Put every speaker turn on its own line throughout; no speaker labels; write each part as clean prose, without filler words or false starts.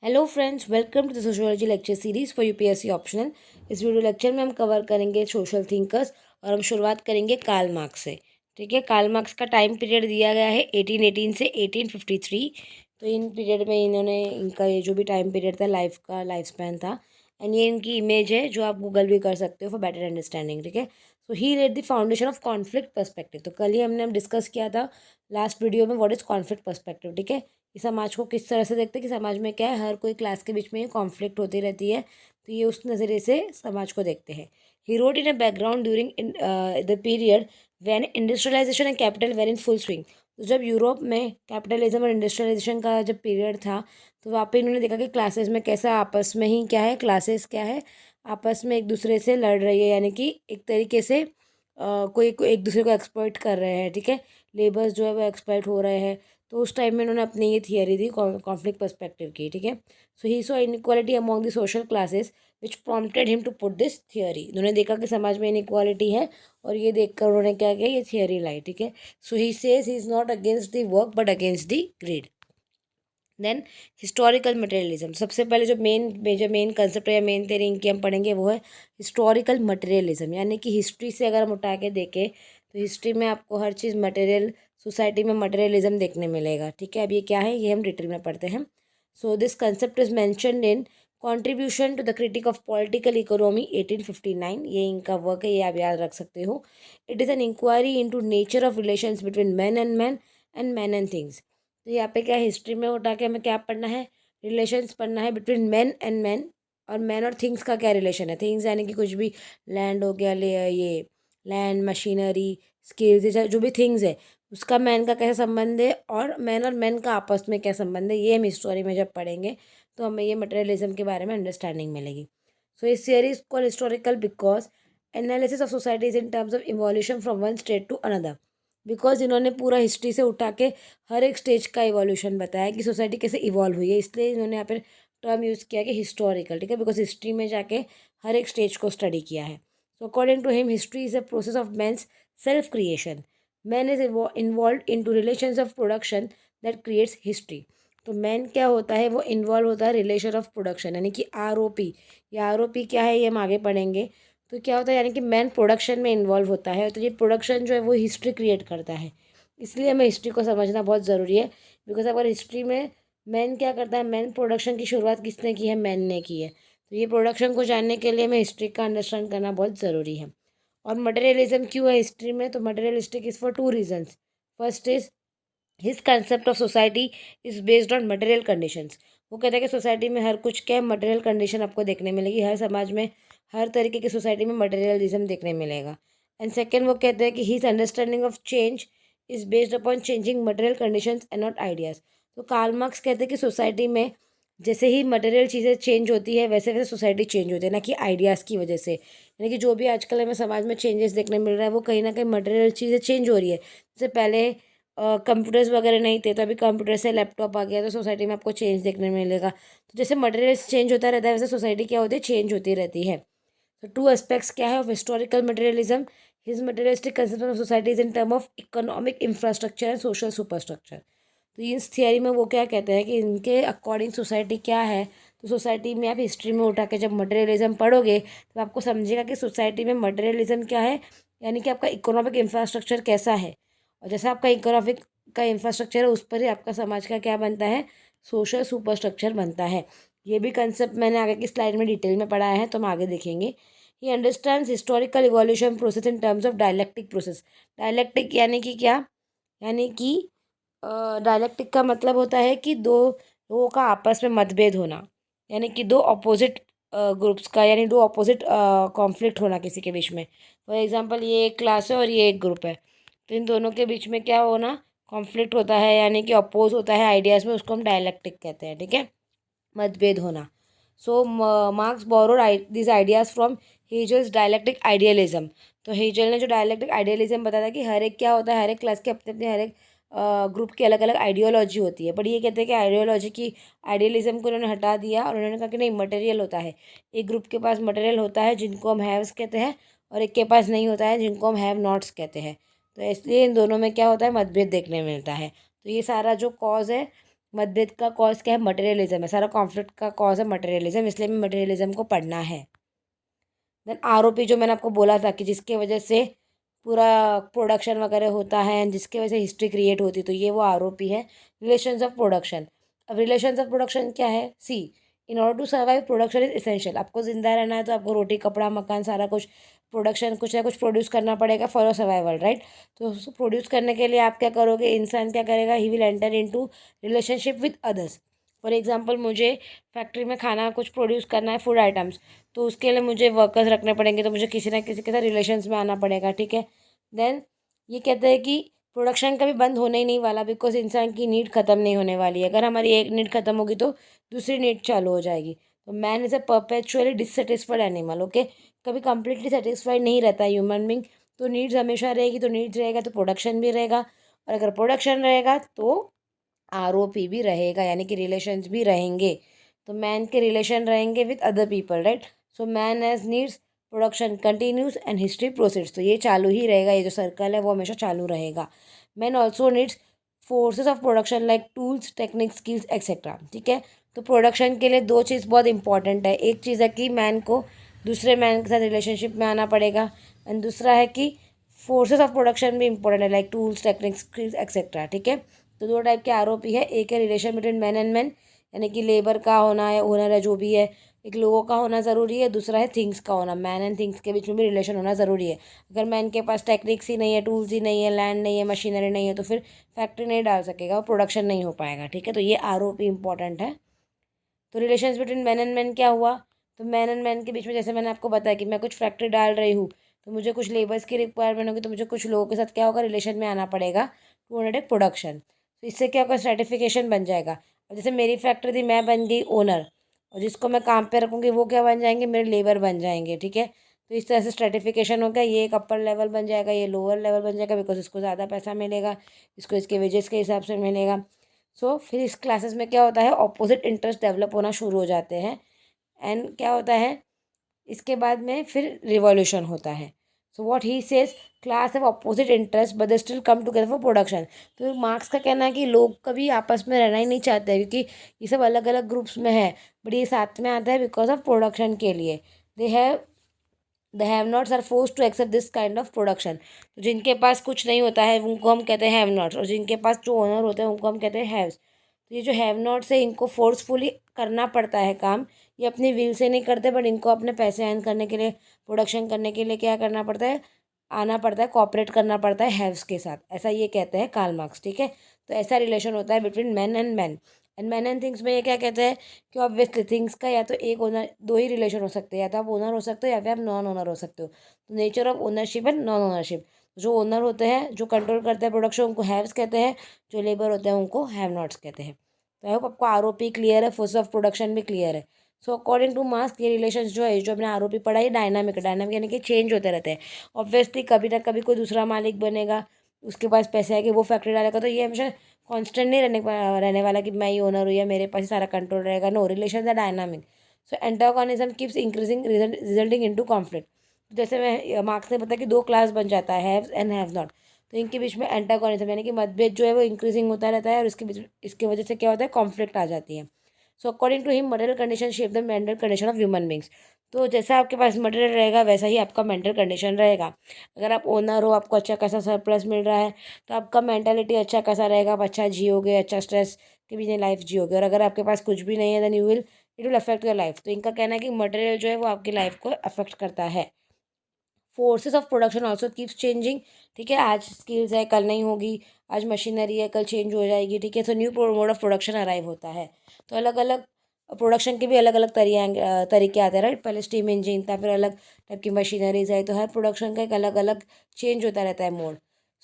Hello friends, welcome to the sociology lecture series for UPSC optional. इस video lecture में हम cover करेंगे social thinkers और हम शुरुआत करेंगे कार्ल मार्क्स से। ठीक है, कार्ल मार्क्स का टाइम पीरियड दिया गया है 1818 से 1853। तो इन पीरियड में इनका ये जो भी टाइम पीरियड था लाइफ स्पैन था। एंड ये इनकी इमेज है जो आप गूगल भी कर सकते हो फॉर बेटर अंडरस्टैंडिंग। ठीक है, so he laid the foundation of conflict perspective. तो कल ही हमने डिस्कस किया था लास्ट वीडियो में व्हाट इज कॉन्फ्लिक्ट पर्सपेक्टिव। ठीक है, कि समाज को किस तरह से देखते हैं कि समाज में क्या है, हर कोई क्लास के बीच में ये कॉन्फ्लिक्ट होती रहती है। तो ये उस नज़रिए से समाज को देखते हैं। He wrote in a background during the period when industrialisation and capital were in full swing. तो जब यूरोप में कैपिटलिज्म और इंडस्ट्रियलाइजेशन का जब पीरियड था, तो वहाँ पे इन्होंने देखा कि क्लासेस में कैसा आपस में ही क्या है, क्लासेस क्या है, आपस में एक दूसरे से लड़ रही है। यानी कि एक तरीके से कोई एक दूसरे को एक्सप्लॉइट कर रहे हैं। ठीक है, लेबर्स जो है वो एक्सप्लॉइट हो रहे हैं। तो उस टाइम में उन्होंने अपनी ये थियरी दी कॉन्फ्लिक्ट पर्सपेक्टिव की। ठीक है, so he saw inequality among the social classes which prompted him to put this theory. उन्होंने देखा कि समाज में इनइक्वालिटी है और ये देखकर उन्होंने क्या किया, ये थियरी लाई। ठीक है, so he says he is not against the work but against the greed. Then historical materialism, सबसे पहले जो मेन कंसेप्ट है या मेन थियरी इनकी हम पढ़ेंगे वो है हिस्टोरिकल मटेरियलिज्म। यानी कि हिस्ट्री से अगर हम उठा के देखें तो हिस्ट्री में आपको हर चीज़ मटेरियल, सोसाइटी में मटेरियलिज्म देखने मिलेगा। ठीक है, अब ये क्या है ये हम डिटेल में पढ़ते हैं। So this concept is mentioned in contribution to the critique of political economy 1859। ये इनका वर्क है, ये आप याद रख सकते हो। It is an inquiry into nature of relations between man and man and things. तो यहाँ पे क्या हिस्ट्री में उठा के हमें क्या पढ़ना है, रिलेशंस पढ़ना है बिटवीन मैन एंड मैन। और मैन और थिंग्स का क्या रिलेशन है, थिंग्स यानी कि कुछ भी, लैंड हो गया, ये लैंड, मशीनरी, स्किल्स, ये जो भी थिंग्स है उसका मैन का कैसा संबंध है, और मैन का आपस में क्या संबंध है, ये हम हिस्टोरी में जब पढ़ेंगे तो हमें ये मटेरियलिज्म के बारे में अंडरस्टैंडिंग मिलेगी। सो इस series call historical because analysis of societies in terms of evolution from one state to another. Because इन्होंने पूरा हिस्ट्री से उठा के हर एक स्टेज का इवोल्यूशन बताया कि सोसाइटी कैसे इवॉल्व हुई है, इसलिए इन्होंने यहाँ पर टर्म यूज़ किया कि हिस्टोरिकल। ठीक है, बिकॉज हिस्ट्री में जाके हर एक स्टेज को स्टडी किया है। So according to him history is a process of man's self creation. Man is involve in to relation of production that creates history. तो मैन क्या होता है, वो इन्वॉल्व होता है रिलेशन ऑफ प्रोडक्शन, यानी कि ROP। या ROP क्या है ये हम आगे पढ़ेंगे। तो क्या होता है, यानी कि मैन प्रोडक्शन में इन्वॉल्व होता है, तो ये प्रोडक्शन जो है वो हिस्ट्री क्रिएट करता है। इसलिए हमें हिस्ट्री को समझना बहुत ज़रूरी है। बिकॉज अगर हिस्ट्री में मैन क्या करता है, मैन प्रोडक्शन की शुरुआत किसने की है, मैन ने की है। तो ये प्रोडक्शन को जानने के लिए हमें हिस्ट्री का अंडरस्टैंड करना बहुत ज़रूरी है। और मटेरियलिज्म क्यों है हिस्ट्री में, तो materialistic is for two reasons. First is his concept of society is based on material conditions. वो कहते हैं कि सोसाइटी में हर कुछ क्या मटेरियल कंडीशन आपको देखने मिलेगी, हर समाज में हर तरीके की सोसाइटी में मटेरियलिज्म देखने मिलेगा। एंड सेकेंड वो कहते हैं कि his understanding of change is based upon changing material conditions and not ideas. तो कार्ल मार्क्स कहते हैं कि सोसाइटी में जैसे ही मटेरियल चीज़ें चेंज होती है वैसे वैसे सोसाइटी चेंज होती है, ना कि आइडियाज़ की वजह से। यानी कि जो भी आजकल हमें समाज में चेंजेस देखने मिल रहा है वो कहीं ना कहीं मटेरियल चीज़ें चेंज हो रही है। जैसे पहले कंप्यूटर्स वगैरह नहीं थे, तो अभी कंप्यूटर से लैपटॉप आ गया, तो सोसाइटी में आपको चेंज देखने मिलेगा। तो जैसे मटेरियल्स चेंज होता रहता है वैसे सोसाइटी क्या होती है, चेंज होती रहती है। तो टू एस्पेक्ट्स क्या है of historical materialism, his materialistic conception of societies in term of economic infrastructure and social superstructure. तो इस थियरी में वो क्या कहते हैं कि इनके अकॉर्डिंग सोसाइटी क्या है। तो सोसाइटी में आप हिस्ट्री में उठा के जब मटेरियलिज्म पढ़ोगे तो आपको समझेगा कि सोसाइटी में मटेरियलिज्म क्या है, यानी कि आपका इकोनॉमिक इंफ्रास्ट्रक्चर कैसा है। और जैसा आपका इकोनॉमिक का इंफ्रास्ट्रक्चर है उस पर ही आपका समाज का क्या बनता है, सोशल सुपरस्ट्रक्चर बनता है। ये भी कंसेप्ट मैंने आगे की स्लाइड में डिटेल में पढ़ाया है, तो हम आगे देखेंगे। He understands historical evolution process in terms of dialectic process. Dialectic यानी कि क्या, यानी कि डायलेक्टिक का मतलब होता है कि दो लोगों का आपस में मतभेद होना, यानी कि दो अपोजिट ग्रुप्स का, यानी दो अपोजिट कॉन्फ्लिक्ट होना किसी के बीच में। फॉर एग्जांपल ये एक क्लास है और ये एक ग्रुप है, तो इन दोनों के बीच में क्या होना, कॉन्फ्लिक्ट होता है, यानी कि अपोज होता है आइडियाज़ में, उसको हम डायलेक्टिक कहते हैं। ठीक है, मतभेद होना। So Marx borrowed this ideas from Hegel's dialectic idealism. तो हेजल ने जो डायलेक्टिक आइडियलिज्म बताया कि हर एक क्या होता है, हर एक क्लास के अपने अपने हर एक ग्रुप की अलग अलग आइडियोलॉजी होती है। बट ये कहते हैं कि आइडियोलॉजी की आइडियलिज्म को उन्होंने हटा दिया और उन्होंने कहा कि नहीं, मटेरियल होता है। एक ग्रुप के पास मटेरियल होता है जिनको हम हैव्स कहते हैं, और एक के पास नहीं होता है जिनको हम हैव नॉट्स कहते हैं। तो इसलिए इन दोनों में क्या होता है, मतभेद देखने मिलता है। तो ये सारा जो कॉज है मतभेद का कॉज क्या है, मटेरियलिज्म है, सारा कॉन्फ्लिक्ट का कॉज है मटेरियलिज्म, इसलिए हमें मटेरियलिज्म को पढ़ना है। देन आरओपी जो मैंने आपको बोला था कि जिसके वजह से पूरा प्रोडक्शन वगैरह होता है एंड जिसके वजह से हिस्ट्री क्रिएट होती है, तो ये वो आरओपी है, रिलेशंस ऑफ प्रोडक्शन। अब रिलेशंस ऑफ प्रोडक्शन क्या है, see in order to survive production is essential. आपको जिंदा रहना है तो आपको रोटी कपड़ा मकान सारा कुछ प्रोडक्शन कुछ ना कुछ प्रोड्यूस करना पड़ेगा फॉर सर्वाइवल, राइट। तो उसको प्रोड्यूस करने के लिए आप क्या करोगे, इंसान क्या करेगा, he will enter into relationship with others. For example मुझे फैक्ट्री में खाना कुछ प्रोड्यूस करना है, फूड आइटम्स, तो उसके लिए मुझे वर्कर्स रखने पड़ेंगे, तो मुझे किसी ना किसी के साथ रिलेशंस में आना पड़ेगा, ठीक है। देन ये कहते हैं कि प्रोडक्शन कभी बंद होने ही नहीं वाला, बिकॉज इंसान की नीड ख़त्म नहीं होने वाली है। अगर हमारी एक नीड ख़त्म होगी तो दूसरी नीड चालू हो जाएगी। तो man is a perpetually dissatisfied animal, okay. कभी कंप्लीटली सेटिस्फाइड नहीं रहता ह्यूमन बींग। तो नीड्स हमेशा रहेगी, तो नीड्स रहेगा तो प्रोडक्शन भी रहेगा, और अगर प्रोडक्शन रहेगा तो आरओपी भी रहेगा, यानी कि रिलेशंस भी रहेंगे। तो मैन के रिलेशन रहेंगे with other people, right. So man as needs, production continues and history proceeds. तो ये चालू ही रहेगा, ये जो सर्कल है वो हमेशा चालू रहेगा। Man also needs forces of production like tools technique skills etcetera, ठीक है। तो प्रोडक्शन के लिए दो चीज़ बहुत इंपॉर्टेंट है। एक चीज़ है कि मैन को दूसरे मैन के साथ रिलेशनशिप में आना पड़ेगा, एंड दूसरा है कि फोर्सेस ऑफ प्रोडक्शन भी इंपॉर्टेंट है, like tools technique skills etcetera, ठीक है। तो दो टाइप के आरओपी है, एक है relation between man and man, यानी कि लेबर का होना या ओनर है जो भी है, एक लोगों का होना ज़रूरी है, दूसरा है थिंग्स का होना, मैन एंड थिंग्स के बीच में भी रिलेशन होना ज़रूरी है। अगर मैन के पास टेक्निक्स ही नहीं है, टूल्स ही नहीं है, लैंड नहीं है, मशीनरी नहीं है, तो फिर फैक्ट्री नहीं डाल सकेगा और प्रोडक्शन नहीं हो पाएगा, ठीक है। तो ये आरओपी इंपॉर्टेंट है। तो relations between man and man क्या हुआ, तो मैन एंड मैन के बीच में जैसे मैंने आपको बताया कि मैं कुछ फैक्ट्री डाल रही हूँ, तो मुझे कुछ लेबर्स की रिक्वायरमेंट होगी, तो मुझे कुछ लोगों के साथ क्या होगा, रिलेशन में आना पड़ेगा टू टेक प्रोडक्शन। तो इससे क्या होगा, सर्टिफिकेशन बन जाएगा। अब जैसे मेरी फैक्ट्री थी, मैं बन गई ओनर, और जिसको मैं काम पे रखूँगी वो क्या बन जाएंगे, मेरे लेबर बन जाएंगे, ठीक है। तो इस तरह से स्ट्रेटिफिकेशन हो गया, ये एक अपर लेवल बन जाएगा, ये लोअर लेवल बन जाएगा, बिकॉज इसको ज़्यादा पैसा मिलेगा, इसको इसके वेजेस के हिसाब से मिलेगा। सो फिर इस क्लासेस में क्या होता है, ऑपोजिट इंटरेस्ट डेवलप होना शुरू हो जाते हैं, एंड क्या होता है इसके बाद में फिर रिवॉल्यूशन होता है। So what he says, class have opposite interest but they still come together for production. तो मार्क्स का कहना है कि लोग कभी आपस में रहना ही नहीं चाहते हैं, क्योंकि ये सब अलग अलग ग्रुप्स में है, बट ये साथ में आता है बिकॉज ऑफ प्रोडक्शन के लिए। They have the have nots are force to accept this kind of production. तो जिनके पास कुछ नहीं होता है उनको हम कहते हैं हैव नॉट्स, और जिनके पास जो ओनर होते हैं उनको हम कहते हैं हैव्स। तो ये जो हैव नॉट्स है इनको फोर्सफुली करना पड़ता है काम, ये अपनी विल से नहीं करते, बट इनको अपने पैसे अर्न करने के लिए, प्रोडक्शन करने के लिए क्या करना पड़ता है, आना पड़ता है, कॉपरेट करना पड़ता है हैव्स के साथ, ऐसा ये कहते हैं कार्ल मार्क्स, ठीक है। तो ऐसा रिलेशन होता है between man and man. And man and things में ये क्या कहते हैं कि ऑब्वियसली थिंग्स का या तो एक ओनर, दो ही रिलेशन हो सकते हैं, या तो आप ओनर हो सकते हो या फिर आप नॉन ओनर हो सकते हो। तो nature of ownership and non ownership, जो ओनर होते हैं जो कंट्रोल करते हैं प्रोडक्शन उनको हैव्स कहते हैं, जो लेबर होते हैं उनको हैव नॉट्स कहते हैं। तो आई होप आपको आरओपी क्लियर है, फोर्स ऑफ प्रोडक्शन भी क्लियर है। सो अकॉर्डिंग टू मार्क्स ये रिलेशन जो है, जो अपने आरओपी पढ़ा है, डायनामिक है। डायनामिक यानी कि चेंज होते रहते हैं। ऑब्वियसली कभी ना कभी कोई दूसरा मालिक बनेगा, उसके पास पैसे आएंगे, वो फैक्ट्री डालेगा, तो ये हमेशा कांस्टेंट नहीं रहने वाला कि मैं ही ओनर हूँ या मेरे पास ही सारा कंट्रोल रहेगा। No, relation are dynamic. So antagonism keeps increasing resulting into conflict. जैसे मैं मार्क्स ने बताया कि दो क्लास बन जाता है, हैव्स एंड हैव नॉट। तो इनके बीच में एंटागोनिज्म यानी कि मतभेद जो है वो इंक्रीजिंग होता रहता है, और इसके बीच इसकी वजह से क्या होता है, कॉन्फ्लिक्ट आ जाती है। So according to him material condition shape the mental condition of human beings. तो जैसा आपके पास मटेरियल रहेगा वैसा ही आपका मेंटल कंडीशन रहेगा। अगर आप ओनर हो, आपको अच्छा खासा सरप्लस मिल रहा है, तो आपका मेंटालिटी अच्छा खासा रहेगा, आप अच्छा जियोगे, अच्छा स्ट्रेस के बिना लाइफ जियोगे। और अगर आपके पास कुछ भी नहीं है, then you will, it will affect your life. तो इनका कहना है कि मटेरियल जो है वो आपकी लाइफ को अफेक्ट करता है। Forces of production also keeps changing, ठीक है। आज स्किल्स है, कल नहीं होगी, आज मशीनरी है, कल चेंज हो जाएगी, ठीक है। तो new mode of production arrive होता है। तो अलग अलग प्रोडक्शन के भी अलग अलग तरीके आते हैं, राइट। पहले स्टीम इंजन था, फिर अलग टाइप की मशीनरीज आई, तो हर प्रोडक्शन का एक अलग अलग चेंज होता रहता है mode.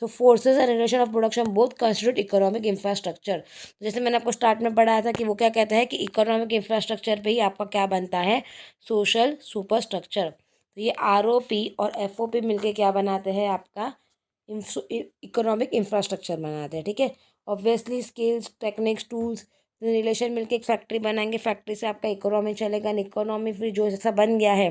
So forces and relation of production both constitute economic infrastructure. जैसे मैंने आपको स्टार्ट में पढ़ाया था कि वो क्या कहते हैं कि इकोनॉमिक इंफ्रास्ट्रक्चर पे ही आपका क्या बनता है, सोशल सुपर स्ट्रक्चर। तो ये आरओपी और एफओपी मिलके क्या बनाते हैं, आपका इकोनॉमिक इंफ्रास्ट्रक्चर बनाते हैं, ठीक है। Obviously skills techniques tools relation मिलके एक फैक्ट्री बनाएंगे, फैक्ट्री से आपका इकोनॉमी चलेगा, इकोनॉमी फिर जो जैसा बन गया है,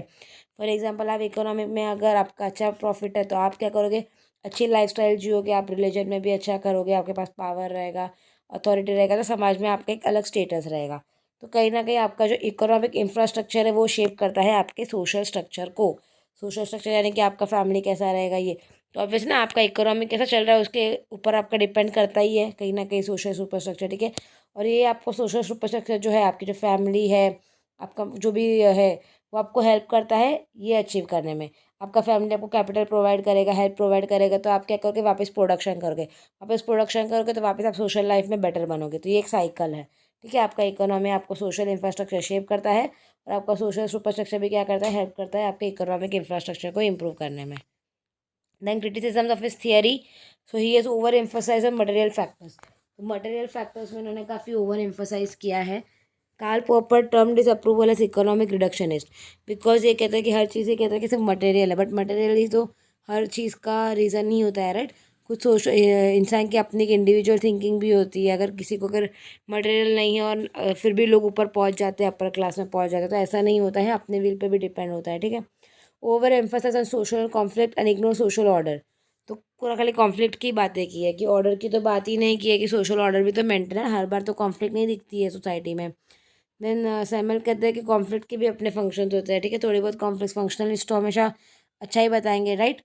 फॉर एग्जांपल आप इकोनॉमी में अगर आपका अच्छा प्रॉफिट है तो आप क्या करोगे, अच्छी लाइफस्टाइल जियोगे, आप रिलीजन में भी अच्छा करोगे, आपके पास पावर रहेगा, अथॉरिटी रहेगा तो समाज में आपका एक अलग स्टेटस रहेगा। तो कहीं ना कहीं आपका जो इकोनॉमिक इंफ्रास्ट्रक्चर है वो शेप करता है आपके सोशल स्ट्रक्चर को। सोशल स्ट्रक्चर यानी कि आपका फैमिली कैसा रहेगा ये, तो ऑब्वियसली ना आपका इकोनॉमी कैसा चल रहा है उसके ऊपर आपका डिपेंड करता ही है कहीं ना कहीं सोशल सुपर स्ट्रक्चर, ठीक है। और ये आपको सोशल सुपर स्ट्रक्चर जो है आपकी जो फैमिली है, आपका जो भी है वो आपको हेल्प करता है ये अचीव करने में। आपका फैमिली आपको कैपिटल प्रोवाइड करेगा, हेल्प प्रोवाइड करेगा, तो आप क्या करोगे, वापस प्रोडक्शन करोगे तो वापस आप सोशल लाइफ में बेटर बनोगे। तो ये एक साइकिल है, ठीक है। आपका इकोनॉमी आपको सोशल इंफ्रास्ट्रक्चर शेप करता है और आपका सोशल सुपर स्ट्रक्चर भी क्या करता है, हेल्प करता है आपके इकोनॉमिक इंफ्रास्ट्रक्चर को इम्प्रूव करने में। Then criticisms of his theory. So he has overemphasized on material factors. तो मटेरियल फैक्टर्स में इन्होंने काफ़ी ओवर एम्फोसाइज किया है। Karl Popper term disapproval as economic reductionist, because ये कहता है कि हर चीज़ ये कहता है कि सिर्फ मटेरियल है, बट मटेरियल ही तो हर चीज़ का रीज़न नहीं होता है, राइट। कुछ सोशल इंसान की अपनी एक इंडिविजुअल थिंकिंग भी होती है। अगर किसी को अगर मटेरियल नहीं है और फिर भी लोग ऊपर पहुंच जाते हैं, अपर क्लास में पहुंच जाते हैं, तो ऐसा नहीं होता है, अपने विल पे भी डिपेंड होता है, ठीक है। Over emphasize on social conflict and ignore social order. तो पूरा खाली कॉन्फ्लिक्ट की बातें की है कि ऑर्डर की तो बात ही नहीं की है कि सोशल ऑर्डर भी तो मेंटेन है, हर बार तो कॉन्फ्लिक्ट नहीं दिखती है सोसाइटी में। देन सैमुअल कहते हैं कि कॉन्फ्लिक्ट के भी अपने फंक्शंस होते हैं, ठीक है। थोड़ी बहुत कॉन्फ्लिक्ट फंक्शनलिस्ट तो हमेशा अच्छा ही बताएंगे, राइट।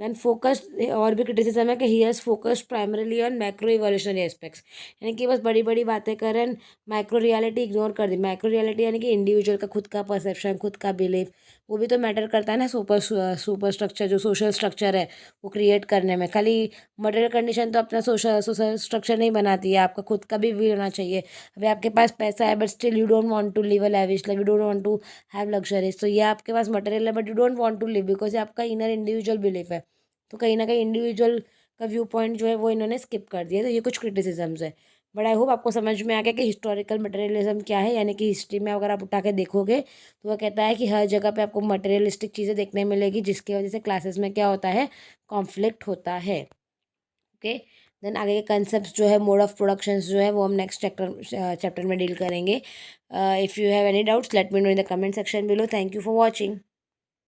देन फोकस और भी क्रिटिसिज्म है कि he has focused primarily on macro evolutionary aspects, यानी कि बस बड़ी बड़ी बातें करें, माइक्रो रियलिटी इग्नोर कर दी। माइक्रो रियलिटी यानी कि इंडिविजुअल का खुद का परसेप्शन, खुद का बिलीफ, वो भी तो मैटर करता है ना। सुपर स्ट्रक्चर जो सोशल स्ट्रक्चर है वो क्रिएट करने में, खाली मटेरियल कंडीशन तो अपना सोशल स्ट्रक्चर नहीं बनाती है, आपका खुद का भी व्यू होना चाहिए। अभी आपके पास पैसा है but still you don't want to live a lavish life, you don't want to have luxuries, तो ये आपके पास मटेरियल है but you don't want to live, because ये आपका इनर इंडिविजुअल बिलीफ है। तो कहीं ना कहीं इंडिविजुअल का व्यू पॉइंट जो है वो इन्होंने स्किप कर दिया। तो ये कुछ क्रिटिसिजम्स है, बट आई होप आपको समझ में आ गया कि हिस्टोरिकल मटेरियलिज्म क्या है। यानी कि हिस्ट्री में अगर आप उठा के देखोगे तो वह कहता है कि हर जगह पे आपको मटेरियलिस्टिक चीज़ें देखने मिलेगी, जिसकी वजह से क्लासेस में क्या होता है, कॉन्फ्लिक्ट होता है, ओके। देन आगे के कंसेप्ट जो है, मोड ऑफ प्रोडक्शंस जो है वो हम नेक्स्ट चैप्टर में डील करेंगे। If you have any doubts let me know in the comment section below. Thank you for watching.